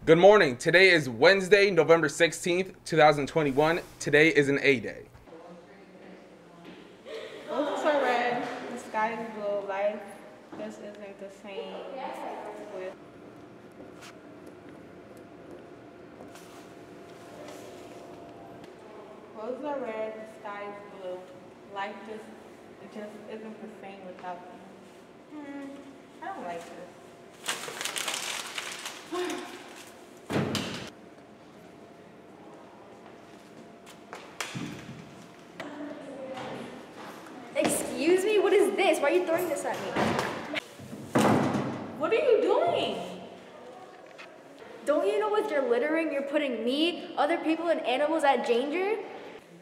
Good morning. Today is Wednesday, November 16th, 2021. Today is an A day. Roses are red, the sky is blue. Life just isn't the same with. Roses are red, the sky is blue. Life just isn't the same without them. I don't like this. Excuse me? What is this? Why are you throwing this at me? What are you doing? Don't you know with your littering you're putting me, other people, and animals at danger?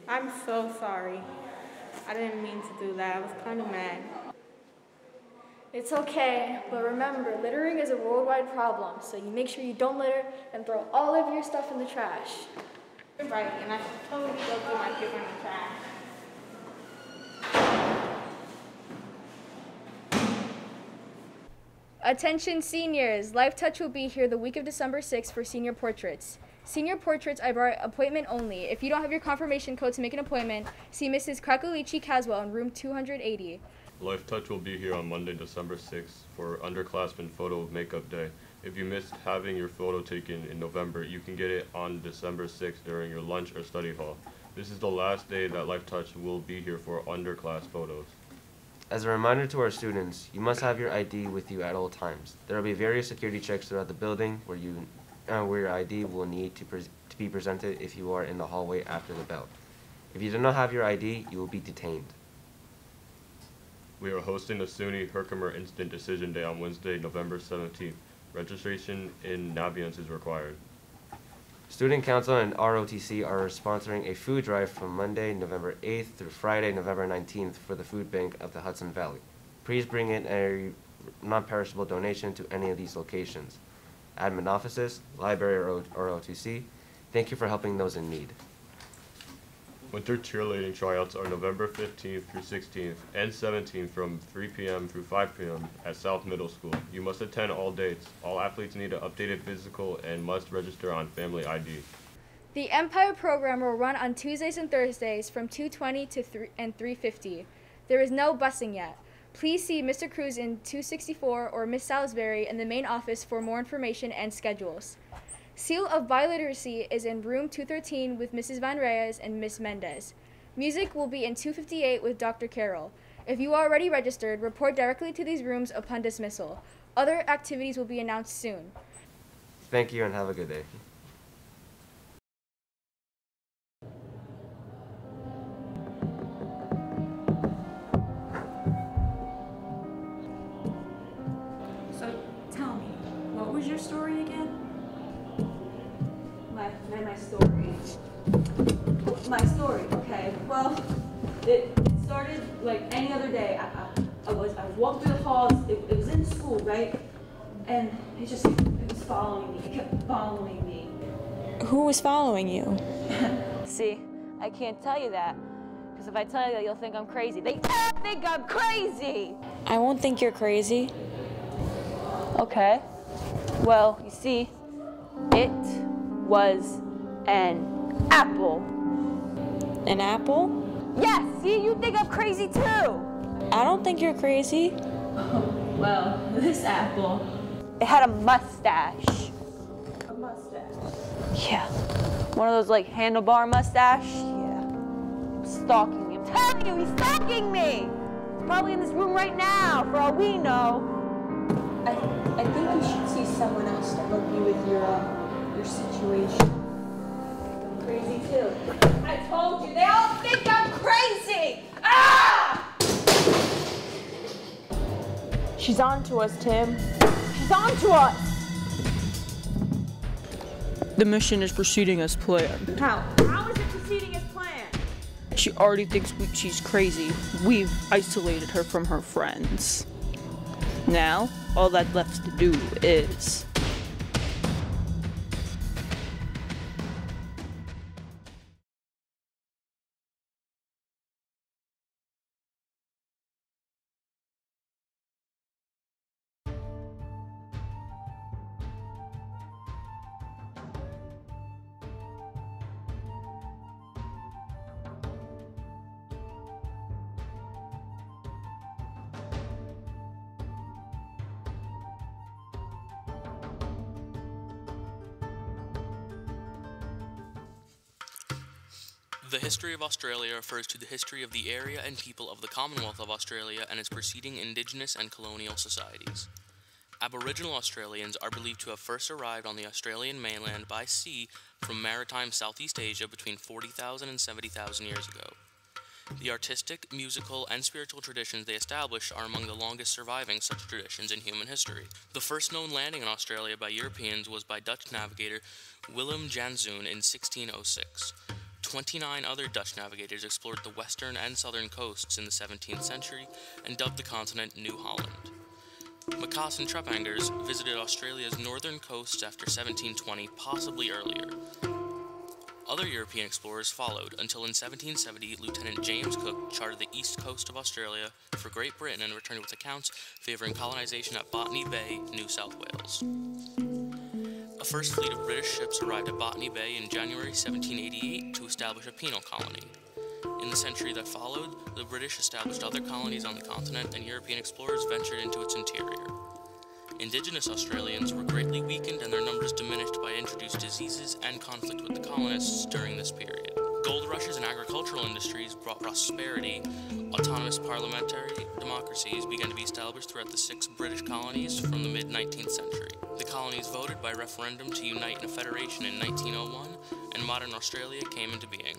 I'm so sorry. I didn't mean to do that. I was kind of mad. It's okay, but remember, littering is a worldwide problem, so you make sure you don't litter and throw all of your stuff in the trash. You're right, and I should totally go through my paper in the trash. Attention seniors, Life Touch will be here the week of December 6th for senior portraits. Senior portraits are by appointment only. If you don't have your confirmation code to make an appointment, see Mrs. Krakolici Caswell in room 280. Life Touch will be here on Monday, December 6th for underclassmen photo makeup day. If you missed having your photo taken in November, you can get it on December 6th during your lunch or study hall. This is the last day that Life Touch will be here for underclass photos. As a reminder to our students, you must have your ID with you at all times. There will be various security checks throughout the building where your ID will need to be presented if you are in the hallway after the bell. If you do not have your ID, you will be detained. We are hosting the SUNY Herkimer Instant Decision Day on Wednesday, November 17th. Registration in Navient is required. Student Council and ROTC are sponsoring a food drive from Monday, November 8th through Friday, November 19th for the food bank of the Hudson Valley. Please bring in a non-perishable donation to any of these locations. Admin offices, library, or ROTC, thank you for helping those in need. Winter cheerleading tryouts are November 15th through 16th and 17th from 3 p.m. through 5 p.m. at South Middle School. You must attend all dates. All athletes need an updated physical and must register on Family ID. The Empire program will run on Tuesdays and Thursdays from 2:20 to 3:50. There is no busing yet. Please see Mr. Cruz in 264 or Miss Salisbury in the main office for more information and schedules. Seal of Biliteracy is in room 213 with Mrs. Van Reyes and Miss Mendez. Music will be in 258 with Dr. Carroll. If you are already registered, report directly to these rooms upon dismissal. Other activities will be announced soon. Thank you and have a good day. So, tell me, what was your story again? My story. My story, okay. Well, it started like any other day. I walked through the halls, it was in school, right? And it was following me, it kept following me. Who was following you? See, I can't tell you that, because if I tell you that, you'll think I'm crazy. They all think I'm crazy! I won't think you're crazy. Okay. Well, you see, it was an apple. An apple? Yes, see, you think I'm crazy too. I don't think you're crazy. Well, this apple, it had a mustache. A mustache? Yeah. One of those like handlebar mustache? Yeah. He was stalking me. I'm telling you, he's stalking me! He's probably in this room right now, for all we know. I think you should see someone else to help you with your situation. I'm crazy too. I told you, they all think I'm crazy! Ah! She's on to us, Tim. She's on to us! The mission is proceeding as planned. How? How is it proceeding as planned? She already thinks she's crazy. We've isolated her from her friends. Now, all that's left to do is... The history of Australia refers to the history of the area and people of the Commonwealth of Australia and its preceding Indigenous and colonial societies. Aboriginal Australians are believed to have first arrived on the Australian mainland by sea from maritime Southeast Asia between 40,000 and 70,000 years ago. The artistic, musical, and spiritual traditions they established are among the longest surviving such traditions in human history. The first known landing in Australia by Europeans was by Dutch navigator Willem Janszoon in 1606. 29 other Dutch navigators explored the western and southern coasts in the 17th century and dubbed the continent New Holland. Macassar and Trepangers visited Australia's northern coasts after 1720, possibly earlier. Other European explorers followed, until in 1770, Lieutenant James Cook charted the east coast of Australia for Great Britain and returned with accounts favoring colonization at Botany Bay, New South Wales. A first fleet of British ships arrived at Botany Bay in January 1788 to establish a penal colony. In the century that followed, the British established other colonies on the continent and European explorers ventured into its interior. Indigenous Australians were greatly weakened and their numbers diminished by introduced diseases and conflict with the colonists during this period. Gold rushes and agricultural industries brought prosperity. Autonomous parliamentary democracies began to be established throughout the 6 British colonies from the mid-19th century. The colonies voted by referendum to unite in a federation in 1901, and modern Australia came into being.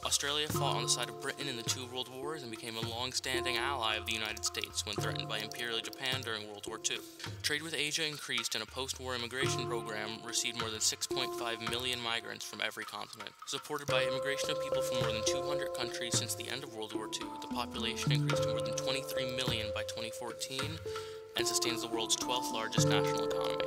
Australia fought on the side of Britain in the 2 World Wars and became a long-standing ally of the United States when threatened by Imperial Japan during World War II. Trade with Asia increased and a post-war immigration program received more than 6.5 million migrants from every continent. Supported by immigration of people from more than 200 countries since the end of World War II, the population increased to more than 23 million by 2014 and sustains the world's 12th largest national economy.